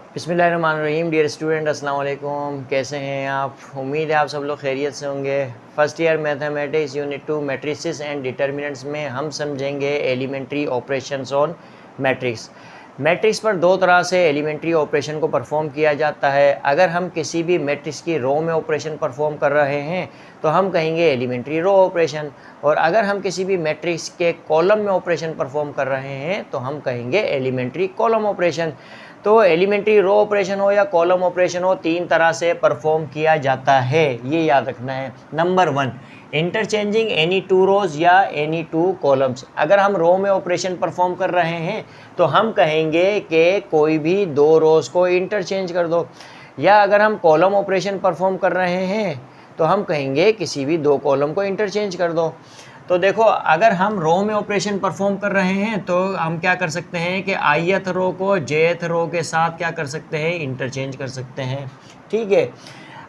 बिस्मिल्लाहिर्रहमानिर्रहीम। Dear student, अस्सलाम वालेकुम। कैसे हैं आप? उम्मीद है आप सब लोग खैरियत से होंगे। First year mathematics unit 2 matrices and determinants में हम समझेंगे elementary operations on matrix. Matrix पर दो तरह से एलिमेंट्री ऑपरेशन को परफॉर्म किया जाता है। अगर हम किसी भी मैट्रिक्स की रो में ऑपरेशन परफॉर्म कर रहे हैं तो हम कहेंगे एलिमेंट्री रो ऑपरेशन, और अगर हम किसी भी मैट्रिक्स के कॉलम में ऑपरेशन परफॉर्म कर रहे हैं तो हम कहेंगे एलिमेंट्री कॉलम ऑपरेशन। तो एलिमेंट्री रो ऑपरेशन हो या कॉलम ऑपरेशन हो, तीन तरह से परफॉर्म किया जाता है, ये याद रखना है। Number 1, interchanging any two rows या एनी टू कॉलम्स। अगर हम रो में ऑपरेशन परफॉर्म कर रहे हैं तो हम कहेंगे कि कोई भी दो रोज को इंटरचेंज कर दो, या अगर हम कॉलम ऑपरेशन परफॉर्म कर रहे हैं तो हम कहेंगे किसी भी दो कॉलम को इंटरचेंज कर दो। तो देखो, अगर हम रो में ऑपरेशन परफॉर्म कर रहे हैं तो हम क्या कर सकते हैं कि आईएथ रो को जेथ रो के साथ क्या कर सकते हैं, इंटरचेंज कर सकते हैं। ठीक है।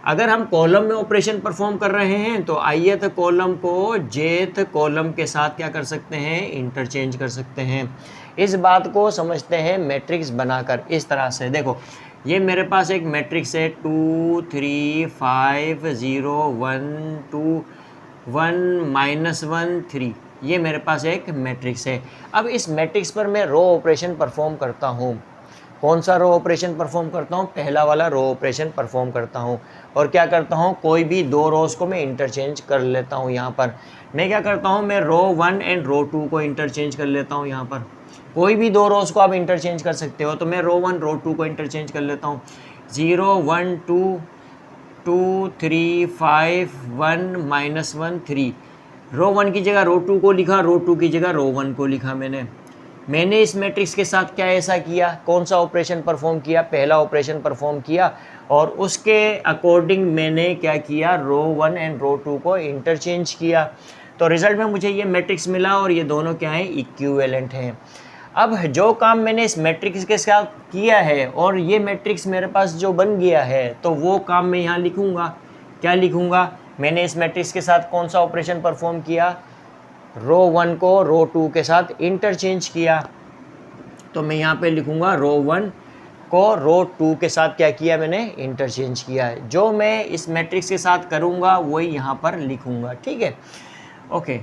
अगर हम कॉलम में ऑपरेशन परफॉर्म कर रहे हैं तो आईएथ कॉलम को जेथ कॉलम के साथ क्या कर सकते हैं, इंटरचेंज कर सकते हैं। इस बात को समझते हैं मैट्रिक्स बनाकर इस तरह से। देखो, ये मेरे पास एक मैट्रिक्स है 2 3 5 0 1 2 1 -1 3। ये मेरे पास एक मैट्रिक्स है। अब इस मैट्रिक्स पर मैं रो ऑपरेशन परफॉर्म करता हूँ। कौन सा रो ऑपरेशन परफॉर्म करता हूँ? पहला वाला रो ऑपरेशन परफॉर्म करता हूँ। और क्या करता हूँ, कोई भी दो रोज को मैं इंटरचेंज कर लेता हूँ। यहाँ पर मैं क्या करता हूँ, मैं रो 1 एंड रो 2 को इंटरचेंज कर लेता हूँ। यहाँ पर कोई भी दो रोज को आप इंटरचेंज कर सकते हो, तो मैं रो 1 रो 2 को इंटरचेंज कर लेता हूँ। 0 1 2 2 3 5 1 -1 3। रो 1 की जगह रो 2 को लिखा, रो 2 की जगह रो 1 को लिखा। मैंने इस मैट्रिक्स के साथ क्या ऐसा किया, कौन सा ऑपरेशन परफॉर्म किया? पहला ऑपरेशन परफॉर्म किया, और उसके अकॉर्डिंग मैंने क्या किया, रो 1 एंड रो 2 को इंटरचेंज किया। तो रिजल्ट में मुझे ये मैट्रिक्स मिला, और ये दोनों क्या हैं, इक्विवेलेंट हैं। अब जो काम मैंने इस मैट्रिक्स के साथ किया है और ये मैट्रिक्स मेरे पास जो बन गया है, तो वो काम मैं यहाँ लिखूँगा। क्या लिखूँगा? मैंने इस मैट्रिक्स के साथ कौन सा ऑपरेशन परफॉर्म किया? रो 1 को रो 2 के साथ इंटरचेंज किया। तो मैं यहाँ पे लिखूँगा रो 1 को रो 2 के साथ क्या किया, मैंने इंटरचेंज किया है। जो मैं इस मैट्रिक्स के साथ करूँगा वही यहाँ पर लिखूँगा। ठीक है, ओके।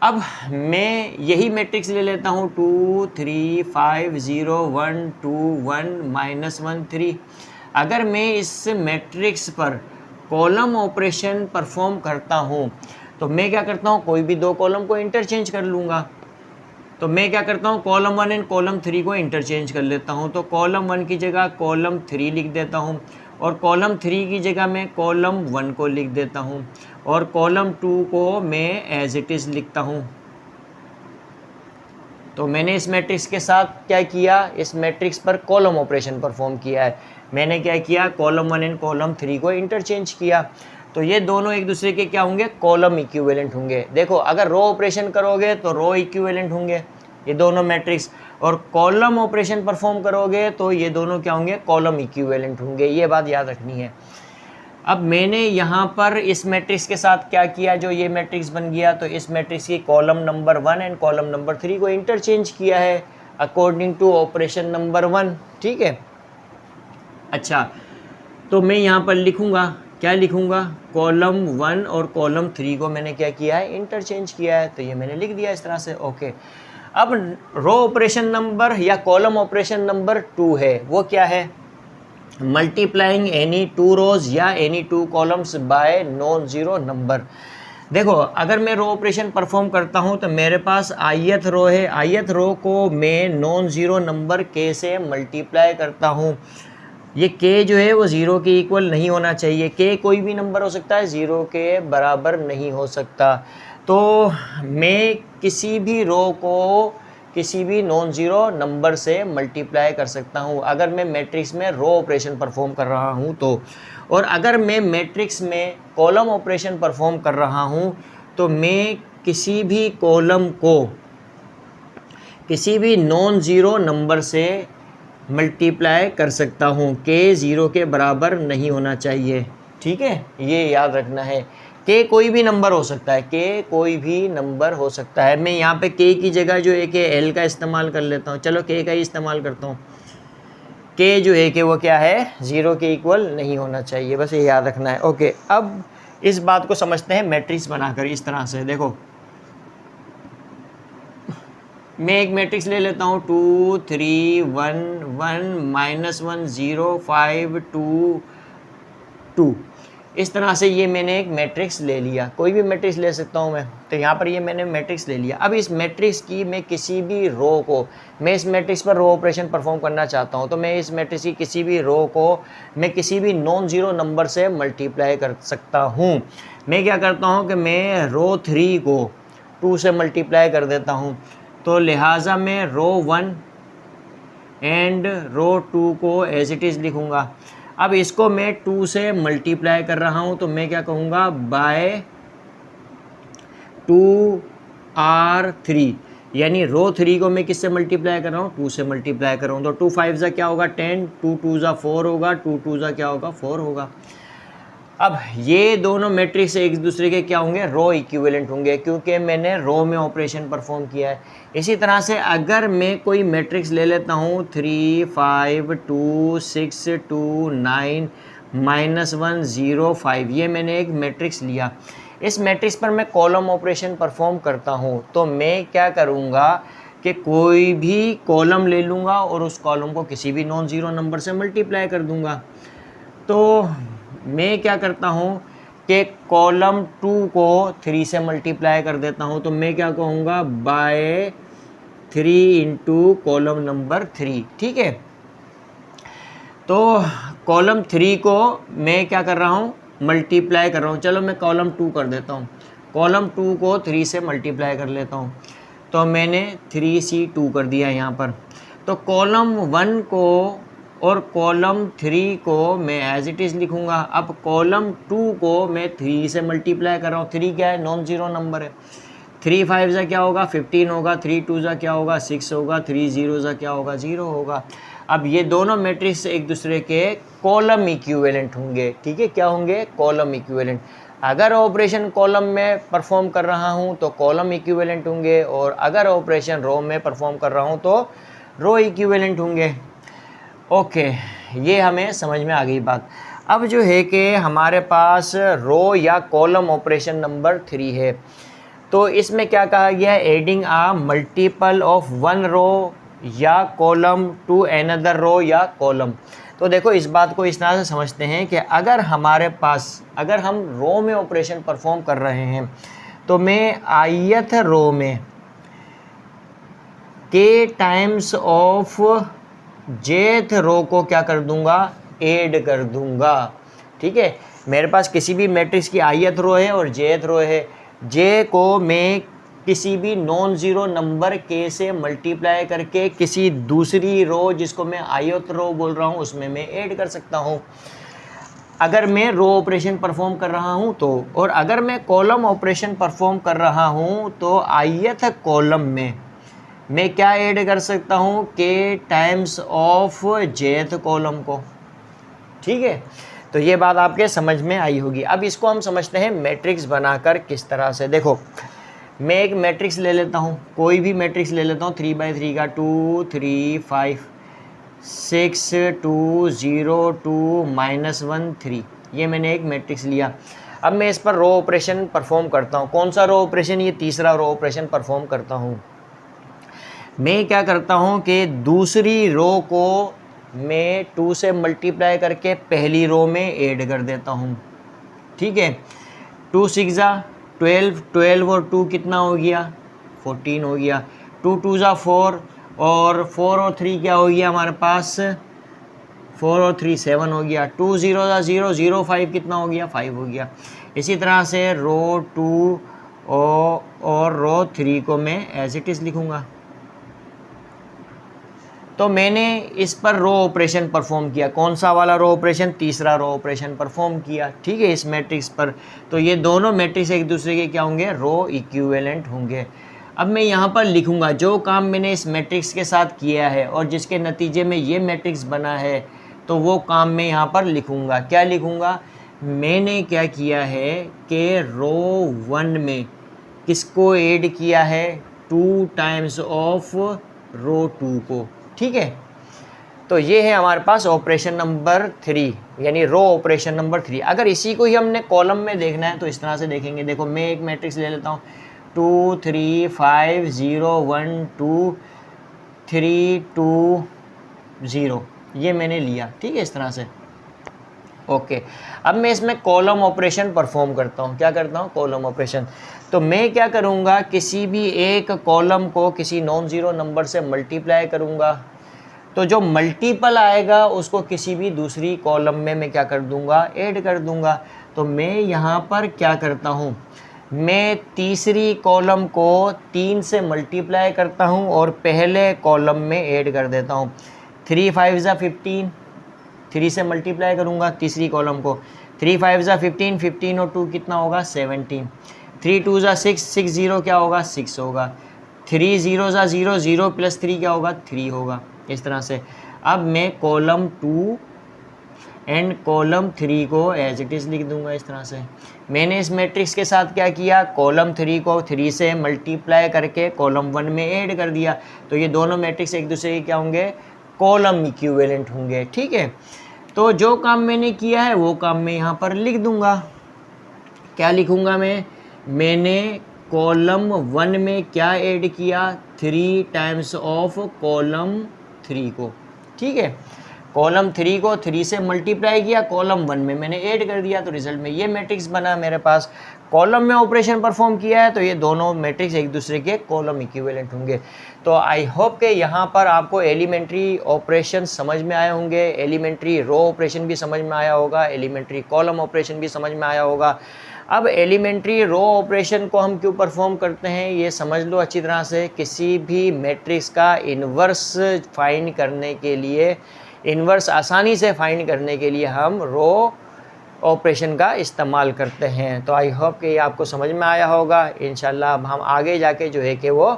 अब मैं यही मैट्रिक्स ले लेता हूँ 2 3 5 0 1 2 1 -1 3। अगर मैं इस मैट्रिक्स पर कॉलम ऑपरेशन परफॉर्म करता हूँ तो मैं क्या करता हूँ, कोई भी दो कॉलम को इंटरचेंज कर लूँगा। तो मैं क्या करता हूँ, कॉलम 1 एंड कॉलम 3 को इंटरचेंज कर लेता हूँ। तो कॉलम 1 की जगह कॉलम 3 लिख देता हूँ, और कॉलम 3 की जगह मैं कॉलम 1 को लिख देता हूँ, और कॉलम 2 को मैं एज इट इज़ लिखता हूँ। तो मैंने इस मैट्रिक्स के साथ क्या किया, इस मैट्रिक्स पर कॉलम ऑपरेशन परफॉर्म किया है। मैंने क्या किया, कॉलम 1 एंड कॉलम 3 को इंटरचेंज किया। तो ये दोनों एक दूसरे के क्या होंगे, कॉलम इक्विवेलेंट होंगे। देखो, अगर रो ऑपरेशन करोगे तो रो इक्विवेलेंट होंगे ये दोनों मैट्रिक्स, और कॉलम ऑपरेशन परफॉर्म करोगे तो ये दोनों क्या होंगे, कॉलम इक्विवेलेंट होंगे। ये बात याद रखनी है। अब मैंने यहाँ पर इस मैट्रिक्स के साथ क्या किया, जो ये मैट्रिक्स बन गया, तो इस मैट्रिक्स की column number 1 and column number 3 को इंटरचेंज किया है अकॉर्डिंग टू ऑपरेशन नंबर 1। ठीक है, अच्छा। तो मैं यहाँ पर लिखूँगा, क्या लिखूँगा, कॉलम 1 और कॉलम 3 को मैंने क्या किया है, इंटरचेंज किया है। तो ये मैंने लिख दिया इस तरह से। ओके। अब रो ऑपरेशन नंबर या कॉलम ऑपरेशन नंबर 2 है, वो क्या है, मल्टीप्लाइंग एनी टू रोज या any two columns bye non zero number. देखो, अगर मैं रो ऑपरेशन परफॉर्म करता हूं तो मेरे पास आईएथ रो है, आईएथ रो को मैं नॉन जीरो नंबर के से मल्टीप्लाई करता हूं। ये के जो है वो ज़ीरो के इक्वल नहीं होना चाहिए। के कोई भी नंबर हो सकता है, ज़ीरो के बराबर नहीं हो सकता। तो मैं किसी भी रो को किसी भी नॉन ज़ीरो नंबर से मल्टीप्लाई कर सकता हूँ अगर मैं मैट्रिक्स में रो ऑपरेशन परफॉर्म कर रहा हूँ तो। और अगर मैं मैट्रिक्स में कॉलम ऑपरेशन परफॉर्म कर रहा हूँ तो मैं किसी भी कॉलम को किसी भी नॉन ज़ीरो नंबर से मल्टीप्लाई कर सकता हूँ। के ज़ीरो के बराबर नहीं होना चाहिए। ठीक है, ये याद रखना है। के कोई भी नंबर हो सकता है, के कोई भी नंबर हो सकता है। मैं यहाँ पे के की जगह जो एक है एल का इस्तेमाल कर लेता हूँ। चलो के का ही इस्तेमाल करता हूँ। के जो है कि वो क्या है, 0 के इक्वल नहीं होना चाहिए, बस ये याद रखना है। ओके, अब इस बात को समझते हैं मैट्रिक्स बनाकर। इस तरह से देखो, मैं एक मैट्रिक्स ले लेता हूँ 2 3 1 1 -1 0 5 2 2। इस तरह से ये मैंने एक मैट्रिक्स ले लिया, कोई भी मैट्रिक्स ले सकता हूँ मैं। तो यहाँ पर ये मैंने मैट्रिक्स ले लिया। अब इस मैट्रिक्स की मैं किसी भी रो को, मैं इस मैट्रिक्स पर रो ऑपरेशन परफॉर्म करना चाहता हूँ, तो मैं इस मैट्रिक्स की किसी भी रो को मैं किसी भी नॉन ज़ीरो नंबर से मल्टीप्लाई कर सकता हूँ। मैं क्या करता हूँ कि मैं रो 3 को 2 से मल्टीप्लाई कर देता हूँ, तो लिहाजा मैं रो 1 एंड रो 2 को एज इट इज़ लिखूँगा। अब इसको मैं 2 से मल्टीप्लाई कर रहा हूँ, तो मैं क्या कहूँगा, बाय 2r3, यानी रो 3 को मैं किससे मल्टीप्लाई कर रहा हूँ, 2 से मल्टीप्लाई कर रहा हूँ। तो 2 5 ज़ा क्या होगा 10, 2 2 ज़ा 4 होगा, 2 2 ज़ा क्या होगा 4 होगा। अब ये दोनों मैट्रिक्स एक दूसरे के क्या होंगे, रो इक्विवेलेंट होंगे, क्योंकि मैंने रो में ऑपरेशन परफॉर्म किया है। इसी तरह से अगर मैं कोई मैट्रिक्स ले लेता हूँ 3 5 2 6 2 9 -1 0 5, ये मैंने एक मैट्रिक्स लिया। इस मैट्रिक्स पर मैं कॉलम ऑपरेशन परफॉर्म करता हूँ, तो मैं क्या करूँगा कि कोई भी कॉलम ले लूँगा और उस कॉलम को किसी भी नॉन ज़ीरो नंबर से मल्टीप्लाई कर दूँगा। तो मैं क्या करता हूँ कि कॉलम 2 को 3 से मल्टीप्लाई कर देता हूँ, तो मैं क्या कहूँगा, बाय 3 इंटू कॉलम नंबर 3। ठीक है, तो कॉलम 3 को मैं क्या कर रहा हूँ, मल्टीप्लाई कर रहा हूँ। चलो मैं कॉलम 2 कर देता हूँ, कॉलम 2 को 3 से मल्टीप्लाई कर लेता हूँ, तो मैंने 3c2 कर दिया यहाँ पर। तो कॉलम 1 को और कॉलम 3 को मैं एज इट इज़ लिखूँगा। अब कॉलम 2 को मैं 3 से मल्टीप्लाई कर रहा हूँ, 3 क्या है, नॉन ज़ीरो नंबर है। 3 5 ज़ा क्या होगा 15 होगा, 3 2 ज़ा क्या होगा 6 होगा, 3 0 ज़ा क्या होगा 0 होगा। अब ये दोनों मैट्रिक्स एक दूसरे के कॉलम इक्विवेलेंट होंगे। ठीक है, क्या होंगे, कॉलम इक्विवेलेंट। अगर ऑपरेशन कॉलम में परफॉर्म कर रहा हूँ तो कॉलम इक्विवेलेंट होंगे, और अगर ऑपरेशन रो में परफॉर्म कर रहा हूँ तो रो इक्विवेलेंट होंगे। ओके, ये हमें समझ में आ गई बात। अब जो है कि हमारे पास रो या कॉलम ऑपरेशन नंबर 3 है, तो इसमें क्या कहा गया है, adding a multiple of one row या कॉलम टू अनदर रो या कॉलम। तो देखो, इस बात को इस तरह से समझते हैं कि अगर हमारे पास, अगर हम रो में ऑपरेशन परफॉर्म कर रहे हैं, तो मैं ith रो में के टाइम्स ऑफ jth रो को क्या कर दूंगा, ऐड कर दूंगा। ठीक है, मेरे पास किसी भी मैट्रिक्स की ith रो है और jth रो है, j को मैं किसी भी नॉन ज़ीरो नंबर k से मल्टीप्लाई करके किसी दूसरी रो, जिसको मैं ith रो बोल रहा हूँ, उसमें मैं ऐड कर सकता हूँ अगर मैं रो ऑपरेशन परफॉर्म कर रहा हूँ तो। और अगर मैं कॉलम ऑपरेशन परफॉर्म कर रहा हूँ तो ith कॉलम में मैं क्या ऐड कर सकता हूँ, के टाइम्स ऑफ jth कॉलम को। ठीक है, तो ये बात आपके समझ में आई होगी। अब इसको हम समझते हैं मैट्रिक्स बनाकर किस तरह से। देखो, मैं एक मैट्रिक्स ले लेता हूँ, कोई भी मैट्रिक्स ले लेता हूँ 3/3 का, 2 3 5 6 2 0 2 -1 3। ये मैंने एक मैट्रिक्स लिया। अब मैं इस पर रो ऑपरेशन परफॉर्म करता हूँ। कौन सा रो ऑपरेशन, ये तीसरा रो ऑपरेशन परफॉर्म करता हूँ। मैं क्या करता हूँ कि दूसरी रो को मैं 2 से मल्टीप्लाई करके पहली रो में ऐड कर देता हूँ। ठीक है, 2 6 ज़ा 12, 12 और 2 कितना हो गया, 14 हो गया। 2 2 ज़ा 4, और 4 और 3 क्या हो गया हमारे पास, 4 और 3 7 हो गया। 2 0 ज़ा 0, 0 5 कितना हो गया, 5 हो गया। इसी तरह से रो 2 और रो 3 को मैं एज इट इज़ लिखूँगा। तो मैंने इस पर रो ऑपरेशन परफॉर्म किया। कौन सा वाला रो ऑपरेशन, तीसरा रो ऑपरेशन परफॉर्म किया। ठीक है, इस मैट्रिक्स पर। तो ये दोनों मैट्रिक्स एक दूसरे के क्या होंगे, रो इक्विवेलेंट होंगे। अब मैं यहाँ पर लिखूँगा जो काम मैंने इस मैट्रिक्स के साथ किया है और जिसके नतीजे में ये मैट्रिक्स बना है, तो वो काम मैं यहाँ पर लिखूँगा। क्या लिखूँगा, मैंने क्या किया है कि रो 1 में किसको ऐड किया है, 2 टाइम्स ऑफ रो 2 को। ठीक है, तो ये है हमारे पास ऑपरेशन नंबर 3, यानी रो ऑपरेशन नंबर 3। अगर इसी को ही हमने कॉलम में देखना है तो इस तरह से देखेंगे। देखो मैं एक मैट्रिक्स ले लेता हूँ 2 3 5 0 1 2 3 2 0, ये मैंने लिया, ठीक है, इस तरह से। ओके, अब मैं इसमें कॉलम ऑपरेशन परफॉर्म करता हूँ। क्या करता हूँ? Column operation. तो मैं क्या करूँगा, किसी भी एक कॉलम को किसी नॉन ज़ीरो नंबर से मल्टीप्लाई करूँगा, तो जो मल्टीपल आएगा उसको किसी भी दूसरी कॉलम में मैं क्या कर दूँगा, ऐड कर दूँगा। तो मैं यहाँ पर क्या करता हूँ, मैं तीसरी कॉलम को 3 से मल्टीप्लाई करता हूँ और पहले कॉलम में ऐड कर देता हूँ। 3 5 ज़ा 15, 3 से मल्टीप्लाई करूँगा तीसरी कॉलम को। 3 5 ज़ा 15, 15 और 2 कितना होगा, 17। 3 2 ज़ा 6, 6 0 क्या होगा, 6 होगा। 3 0 ज़ा 0, 0 प्लस 3 क्या होगा, 3 होगा। इस तरह से अब मैं कॉलम 2 एंड कॉलम 3 को एज इट इज़ लिख दूंगा। इस तरह से मैंने इस मैट्रिक्स के साथ क्या किया, कॉलम 3 को 3 से मल्टीप्लाई करके कॉलम 1 में ऐड कर दिया। तो ये दोनों मैट्रिक्स एक दूसरे के क्या होंगे, कॉलम इक्विवेलेंट होंगे, ठीक है। तो जो काम मैंने किया है वो काम मैं यहाँ पर लिख दूंगा। क्या लिखूंगा मैंने कॉलम 1 में क्या ऐड किया, 3 टाइम्स ऑफ कॉलम 3 को, ठीक है। कॉलम 3 को 3 से मल्टीप्लाई किया, कॉलम 1 में मैंने ऐड कर दिया, तो रिजल्ट में ये मैट्रिक्स बना मेरे पास। कॉलम में ऑपरेशन परफॉर्म किया है तो ये दोनों मैट्रिक्स एक दूसरे के कॉलम इक्विवेलेंट होंगे। तो आई होप कि यहाँ पर आपको एलिमेंट्री ऑपरेशन समझ में आए होंगे, एलिमेंट्री रो ऑपरेशन भी समझ में आया होगा, एलिमेंट्री कॉलम ऑपरेशन भी समझ में आया होगा। अब एलिमेंट्री रो ऑपरेशन को हम क्यों परफॉर्म करते हैं ये समझ लो अच्छी तरह से। किसी भी मैट्रिक्स का इन्वर्स फाइंड करने के लिए, इन्वर्स आसानी से फाइंड करने के लिए हम रो ऑपरेशन का इस्तेमाल करते हैं। तो आई होप कि ये आपको समझ में आया होगा। इंशाल्लाह अब हम आगे जाके जो है कि वो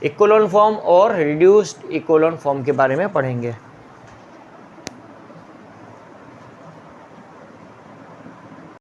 इक्विवेलेंट फॉर्म और रिड्यूस्ड इक्विवेलेंट फॉर्म के बारे में पढ़ेंगे।